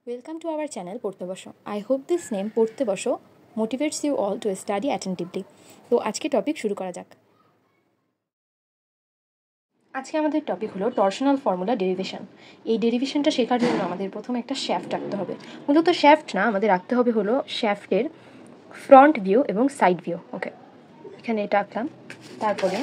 Welcome to our channel পড়তে বসো. I hope this name পড়তে বসো motivates you all to study attentively. তো আজকে টপিক শুরু করা যাক. আজকে আমাদের টপিক হলো টরশনাল ফর্মুলা ডেরিভেশন. এই ডেরিভেশনটা শেখার জন্য আমাদের প্রথমে একটা শ্যাফট রাখতে হবে. মূলত শ্যাফট না, আমাদের রাখতে হবে হলো শ্যাফটের ফ্রন্ট ভিউ এবং সাইড ভিউ. ওকে, এখানে এটা আঁকলাম. তারপরে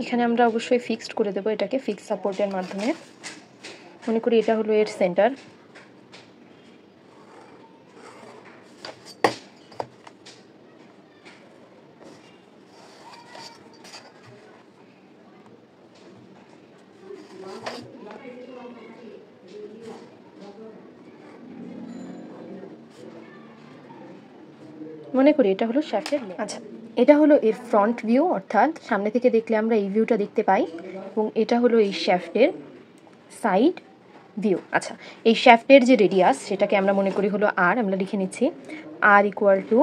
এখানে আমরা অবশ্যই ফিক্সড করে দেবো এটাকে ফিক্স সাপোর্টের মাধ্যমে. মনে করি এটা হলো এর সেন্টার. মনে করি এটা হলো শ্যাফটের. আচ্ছা, এটা হলো এর ফ্রন্ট ভিউ, অর্থাৎ সামনে থেকে দেখলে আমরা এই ভিউটা দেখতে পাই, এবং এটা হলো এই শ্যাফটের সাইড ভিউ. আচ্ছা, এই শ্যাফটের যে রেডিয়াস সেটাকে আমরা মনে করি হলো আর. আমরা লিখে নিচ্ছি R equal to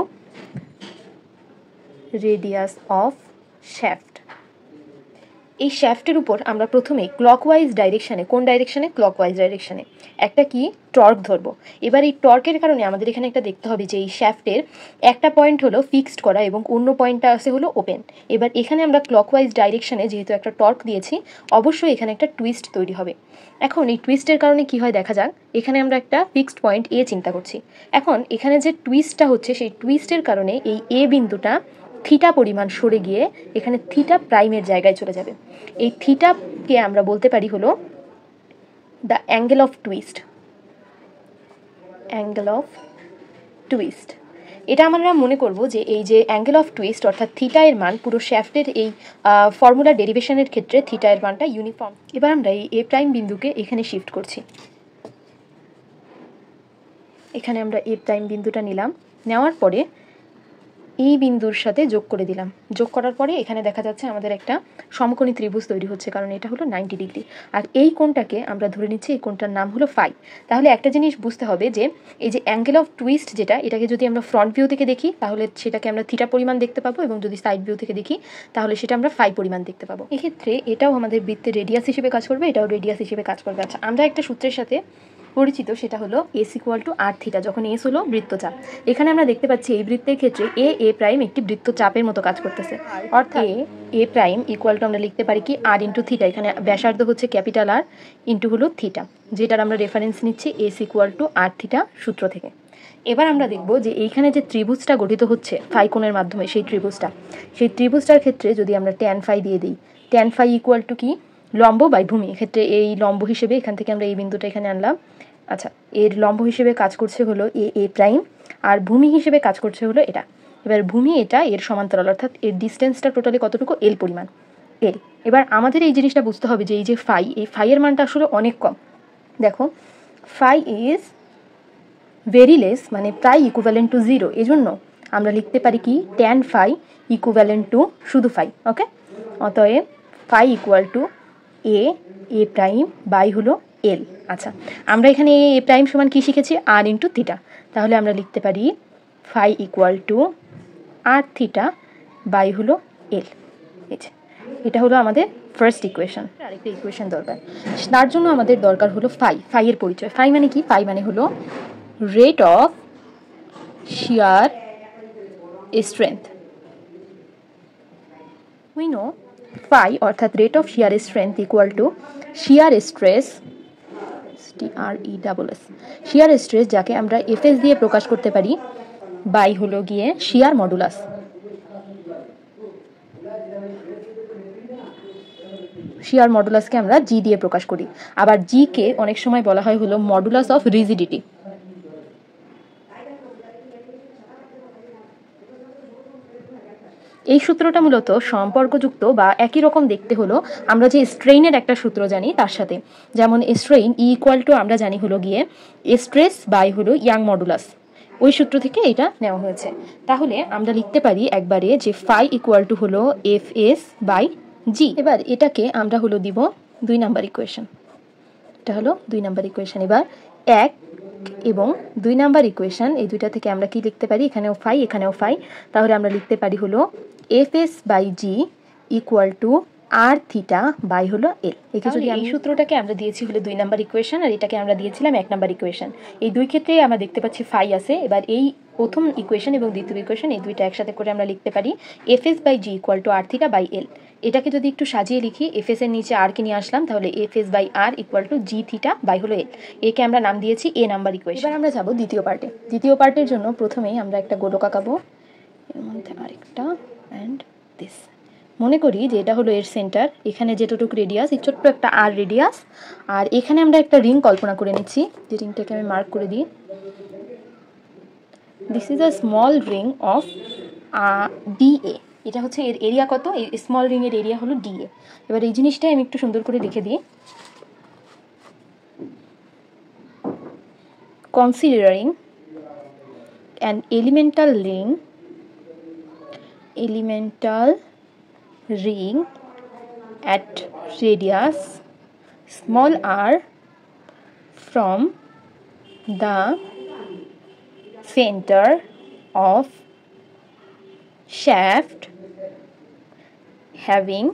radius of shaft. এই শ্যাফটের উপর আমরা প্রথমে ক্লকওয়াইজ ডাইরেকশানে, কোন ডাইরেকশানে? ক্লকওয়াইজ ডাইরেকশানে একটা কি টর্ক ধরবো. এবার এই টর্কের কারণে আমাদের এখানে একটা দেখতে হবে যে এই শ্যাফটের একটা পয়েন্ট হলো ফিক্সড করা এবং অন্য পয়েন্টটা আছে হলো ওপেন. এবার এখানে আমরা ক্লকওয়াইজ ডাইরেকশানে যেহেতু একটা টর্ক দিয়েছি, অবশ্যই এখানে একটা টুইস্ট তৈরি হবে. এখন এই টুইস্টের কারণে কি হয় দেখা যাক. এখানে আমরা একটা ফিক্সড পয়েন্ট এ চিন্তা করছি. এখন এখানে যে টুইস্টটা হচ্ছে, সেই টুইস্টের কারণে এই এ বিন্দুটা থিটা পরিমাণ সরে গিয়ে এখানে থিটা প্রাইমের জায়গায় চলে যাবে. এই থিটাকে আমরা বলতে পারি হলো the angle of twist. Angle of twist এটা আমরা মনে করব যে এই যে অ্যাঙ্গেল অফ টুইস্ট অর্থাৎ থিটা এর মান পুরো শ্যাফটের এই ফর্মুলা ডেরিভেশনের ক্ষেত্রে থিটা এর মানটা ইউনিফর্ম. এবার আমরা এই এ প্রাইম বিন্দুকে এখানে শিফট করছি. এখানে আমরা এ প্রাইম বিন্দুটা নিলাম, নেওয়ার পরে এই বিন্দুর সাথে যোগ করে দিলাম. যোগ করার পরে এখানে দেখা যাচ্ছে আমাদের একটা সমকোণী ত্রিভুজ তৈরি হচ্ছে, কারণ এটা হলো 90 ডিগ্রি. আর এই কোণটাকে আমরা ধরে নিচ্ছি এই কোণটার নাম হলো ফাই. তাহলে একটা জিনিস বুঝতে হবে যে এই যে অ্যাঙ্গেল অফ টুইস্ট যেটা, এটাকে যদি আমরা ফ্রন্ট ভিউ থেকে দেখি তাহলে সেটাকে আমরা থিটা পরিমাণ দেখতে পাবো, এবং যদি সাইড ভিউ থেকে দেখি তাহলে সেটা আমরা ফাই পরিমাণ দেখতে পাবো. এক্ষেত্রে এটাও আমাদের বৃত্তের রেডিয়াস হিসেবে কাজ করবে, এটাও রেডিয়াস হিসেবে কাজ করবে. আচ্ছা, আমরা একটা সূত্রের সাথে পরিচিত, সেটা হলো s equal to r theta, যখন এস হলো বৃত্তচাপ. এখানে আমরা দেখতে পাচ্ছি এই বৃত্তের ক্ষেত্রে এ প্রাইম একটি বৃত্তচাপের মতো কাজ করতেছে, অর্থাৎ এ প্রাইম ইকুয়াল টু আমরা লিখতে পারি কি আর ইন্টু থিটা. এখানে ব্যাসার্ধ হচ্ছে ক্যাপিটাল আর, ইন্টু হলো থিটা, যেটার আমরা রেফারেন্স নিচ্ছি s equal to r theta সূত্র থেকে. এবার আমরা দেখব যে এইখানে যে ত্রিভুজটা গঠিত হচ্ছে ফাই কোণের মাধ্যমে, সেই ত্রিভুজটার ক্ষেত্রে যদি আমরা ট্যান ফাই দিয়ে দিই, ট্যান ফাই ইকুয়াল টু কি? লম্ব বাই ভূমি. এক্ষেত্রে এই লম্ব হিসেবে এখান থেকে আমরা এই বিন্দুটা এখানে আনলাম. আচ্ছা, এর লম্ব হিসেবে কাজ করছে হলো এ প্রাইম, আর ভূমি হিসেবে কাজ করছে হলো এটা. এবার ভূমি এটা এর সমান্তরাল, অর্থাৎ এর ডিস্টেন্সটা টোটালি কতটুকু? এল পরিমাণ, এল. এবার আমাদের এই জিনিসটা বুঝতে হবে যে এই যে ফাই, এই ফাইয়ের মানটা আসলে অনেক কম. দেখো, ফাই ইজ ভেরি লেস, মানে প্রায় ইকুইভ্যালেন্ট টু 0. এজন্য আমরা লিখতে পারি কি? ট্যান ফাই ইকুইভ্যালেন্ট টু শুধু ফাই. ওকে, অতএব phi equal to a prime by হলো এল. আচ্ছা, আমরা এখানে এ প্রাইম সমান কি শিখেছি? R into theta. তাহলে আমরা লিখতে পারি phi equal to r theta by হলো এল. এটা হলো আমাদের ফার্স্ট ইকুয়েশন. আরেকটা ইকুয়েশন দরকার, তার জন্য আমাদের দরকার হলো ফাই এর পরিচয়. ফাই মানে কি? ফাই মানে হলো rate of shear strength. We know phi অর্থাৎ rate of shear strength equal to shear stress, TRESS, shear stress, যাকে আমরা এফএস দিয়ে প্রকাশ করতে পারি বাই হলো গিয়ে শিয়ার মডুলাস. শিয়ার মডুলাসকে আমরা জি দিয়ে প্রকাশ করি. আবার জি কে অনেক সময় বলা হয় হলো মডুলাস অফ রিজিডিটি. এই সূত্রটা মূলত সম্পর্কযুক্ত বা একই রকম দেখতে হলো আমরা যে স্ট্রেইনের একটা সূত্র জানি তার সাথে. যেমন স্ট্রেইন ইকুয়াল টু আমরা জানি হলো গিয়ে স্ট্রেস বাই হলো ইয়াং মডুলাস. ওই সূত্র থেকে এটা নেওয়া হয়েছে. তাহলে আমরা লিখতে পারি একবারে যে ফাই ইকুয়াল টু হলো এফ এস বাই জি. এবার এটাকে আমরা হলো দিব 2 নাম্বার ইকুয়েশন. এটা হলো 2 নাম্বার ইকুয়েশন. এবার 1 এবং 2 নাম্বার ইকুয়েশন, এই দুইটা থেকে আমরা কি লিখতে পারি, এখানেও ফাই এখানেও ফাই, তাহলে আমরা লিখতে পারি হলো Fs by g equal to r theta by হলো এল। এই সূত্রটাকে আমরা দিয়েছি হলো 2 নাম্বার ইকুয়েশন, আর এটাকে আমরা দিয়েছিলাম 1 নাম্বার ইকুয়েশন। এই দুই ক্ষেত্রে আমরা দেখতে পাচ্ছি ফাই আছে। এবার এই প্রথম ইকুয়েশন এবং দ্বিতীয় ইকুয়েশন এই দুইটা একসাথে করে আমরা লিখতে পারি Fs by g equal to r theta by l. এটাকে যদি একটু সাজিয়ে লিখি, এফএস এর নিচে আর কে নিয়ে আসলাম, তাহলে Fs by R equal to G theta by হলো এল। একে আমরা নাম দিয়েছি এ নাম্বার ইকুয়েশন। এবার আমরা যাবো দ্বিতীয় পার্টে। দ্বিতীয় পার্টের জন্য প্রথমেই আমরা একটা গোলক আঁকাবো, এর মধ্যে আরেকটা অ্যান্ড দিস। মনে করি যে এটা হলো এর সেন্টার, এখানে যেটুকু রেডিয়াস, এই ছোট্ট একটা আর রেডিয়াস, আর এখানে আমরা একটা রিং কল্পনা করে নিচ্ছি, যে রিংটাকে আমি মার্ক করে দিই। This is a small ring of DA. এটা হচ্ছে এর এরিয়া কত, এই স্মল রিং এর এরিয়া হলো ডিএ। এবার এই জিনিসটাই আমি একটু সুন্দর করে লিখে দিই। Considering an elemental ring at radius small r from the center of shaft having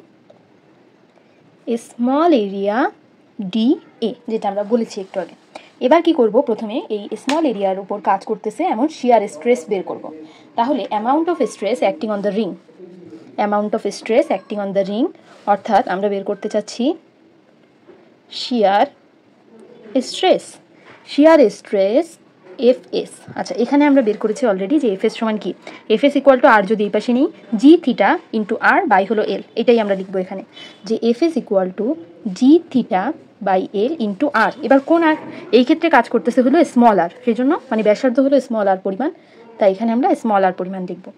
a small area dA, যেটা আমরা বলেছি একটু আগে। এবার কি করব, প্রথমে এই স্মল এরিয়ার উপর কাজ করতেছে এমন শিয়ার স্ট্রেস বের করব। তাহলে amount of stress acting on the ring, amount of stress acting on the ring, অর্থাৎ আমরা বের করতে চাচ্ছি শিয়ার স্ট্রেস এফ এস। আচ্ছা, এখানে আমরা বের করেছি অলরেডি যে এফ এস সমান কি, F S equal to R যদি এই পাশে নিই, G theta into R by হলো এল। এটাই আমরা লিখবো এখানে, যে F S equal to G theta by L into R. এবার কোন আর, এই ক্ষেত্রে কাজ করতেছে হলো স্মল আর, সেই জন্য মানে ব্যাসার্ধ হলো স্মল আর পরিমাণ, তাই এখানে আমরা স্মল আর পরিমাণ লিখবো।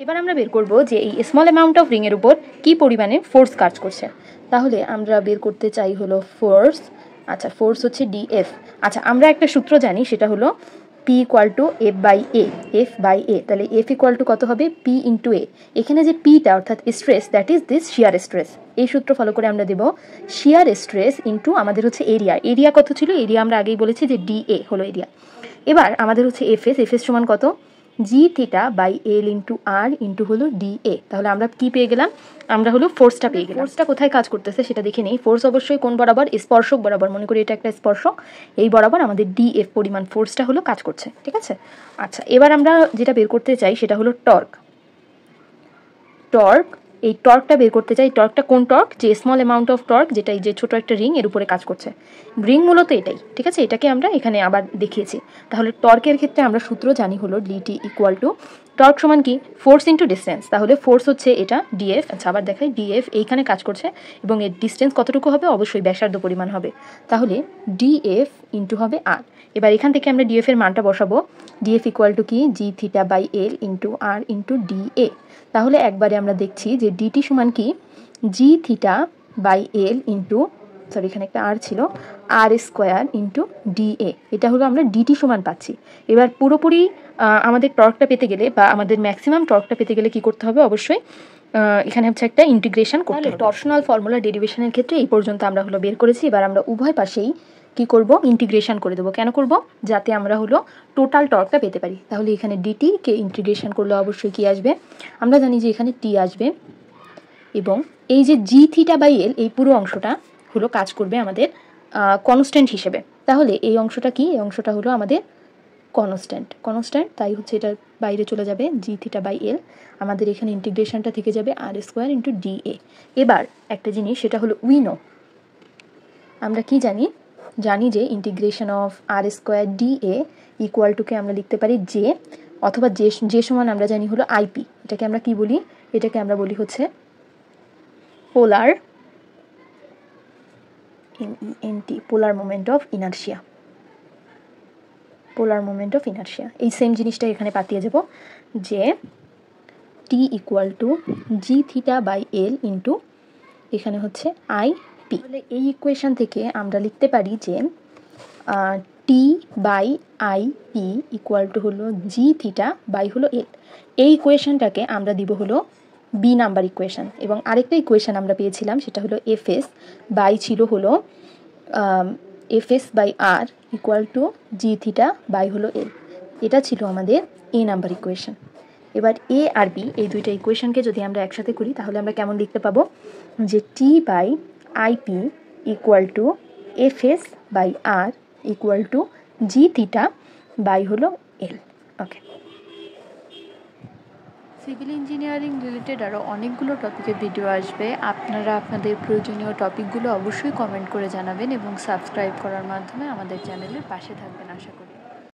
এবার আমরা বের করব যে এই স্মল অ্যামাউন্ট অফ রিং এর উপর কি পরিমাণে ফোর্স কাজ করছে। তাহলে আমরা বের করতে চাই হলো ফোর্স। আচ্ছা, ফোর্স হচ্ছে ডিএফ। আচ্ছা, আমরা একটা সূত্র জানি, সেটা হলো P equal to F by A. তাহলে এফ ইকুয়াল টু কত হবে, পি ইন্টু এ। এখানে যে পিটা অর্থাৎ stress, that is this shear stress. এই সূত্র ফলো করে আমরা দেব শিয়ার স্ট্রেস ইন্টু আমাদের হচ্ছে এরিয়া। এরিয়া কত ছিল, এরিয়া আমরা আগেই বলেছি যে ডিএ হলো এরিয়া। এবার আমাদের হচ্ছে এফ এস সমান কত, G theta by L into R into হলো ডিএ। তাহলে আমরা কি পেয়ে গেলাম, আমরা হলো ফোর্সটা পেয়ে গেলাম। ফোর্সটা কোথায় কাজ করতেছে সেটা দেখে নেই। ফোর্স অবশ্যই কোন বরাবর, স্পর্শক বরাবর। মনে করি এটা একটা স্পর্শক, এই বরাবর আমাদের ডিএফ পরিমাণ ফোর্সটা হলো কাজ করছে, ঠিক আছে। আচ্ছা, এবার আমরা যেটা বের করতে চাই সেটা হলো টর্ক। এই টর্কটা বের করতে চাই। টর্কটা কোন টর্ক, যে স্মল অ্যামাউন্ট অফ টর্ক, যেটা এই যে ছোট একটা রিং এর উপরে কাজ করছে। রিং মূলত এটাই, ঠিক আছে, এটাকে আমরা এখানে আবার দেখিয়েছি। তাহলে টর্কের ক্ষেত্রে আমরা সূত্র জানি হলো ডিটি ইকুয়াল টু টর্ক সমান কি, ফোর্স ইন্টু ডিস্টেন্স। তাহলে ফোর্স হচ্ছে এটা ডিএফ। আচ্ছা, আবার দেখাই, ডিএফ এইখানে কাজ করছে এবং এর ডিস্টেন্স কতটুকু হবে, অবশ্যই ব্যাসার্ধ পরিমাণ হবে। তাহলে ডিএফ ইন্টু হবে আর। এবার এখান থেকে আমরা ডিএফ এর মানটা বসাবো। ডিএফ ইকুয়াল টু কি, G theta by L into R into DA. তাহলে একবারে আমরা দেখছি যে ডিটি সমান কি, G theta by L into, sorry এখানে একটা আর ছিল, আর স্কোয়ার ইন্টু ডিএ। এটা হলো আমরা ডিটি সমান পাচ্ছি। এবার পুরোপুরি আমাদের টর্কটা পেতে গেলে বা আমাদের ম্যাক্সিমাম টর্কটা পেতে গেলে কি করতে হবে, অবশ্যই এখানে হচ্ছে একটা ইন্টিগ্রেশন করতে হবে। টর্শনাল ফর্মুলা ডেরিভেশনের ক্ষেত্রে এই পর্যন্ত আমরা হলো বের করেছি। এবার আমরা উভয় পাশেই কি করব, ইন্টিগ্রেশন করে দেবো। কেন করব, যাতে আমরা হলো টোটাল টর্কটা পেতে পারি। তাহলে এখানে ডিটি কে ইন্টিগ্রেশন করলে অবশ্যই কি আসবে, আমরা জানি যে এখানে টি আসবে, এবং এই যে জি থিটা বাই এল এই পুরো অংশটা হলো কাজ করবে আমাদের কনস্ট্যান্ট হিসেবে। তাহলে এই অংশটা কি, এই অংশটা হলো আমাদের কনস্ট্যান্ট, তাই হচ্ছে এটা বাইরে চলে যাবে জি থিটা বাই এল। আমাদের এখানে ইন্টিগ্রেশনটা থেকে যাবে আর স্কোয়ার ইন্টু ডিএ। এবার একটা জিনিস, সেটা হলো উইনো, আমরা কি জানি যে integration of r square dA equal টুকে আমরা লিখতে পারি জে, অথবা যে সমান আমরা জানি হলো আইপি। এটাকে আমরা কি বলি, এটাকে আমরা বলি হচ্ছে polar polar moment of inertia. এই সেম জিনিসটা এখানে পাতিয়ে যাব, যে T equal to G theta by L into এখানে হচ্ছে আই পি। তাহলে এই ইকুয়েশন থেকে আমরা লিখতে পারি যে T by I P equal to হলো জি থিটা বাই হলো এল। এই ইকুয়েশনটাকে আমরা দিব হলো বি নাম্বার ইকুয়েশন। এবং আরেকটা ইকুয়েশন আমরা পেয়েছিলাম, সেটা হলো এফ এস বাই ছিল হলো F S by R equal to G theta by হলো এল। এটা ছিল আমাদের এ নাম্বার ইকুয়েশন। এবার এ আর বি এই দুইটা ইকুয়েশনকে যদি আমরা একসাথে করি তাহলে আমরা কেমন লিখতে পাবো, যে T by IP equal to F S by R equal to G theta by হলো L. Okay, civil engineering related আরও অনেকগুলো টপিকের ভিডিও আসবে। আপনারা আপনাদের প্রয়োজনীয় টপিকগুলো অবশ্যই কমেন্ট করে জানাবেন এবং সাবস্ক্রাইব করার মাধ্যমে আমাদের চ্যানেলের পাশে থাকবেন আশা করি।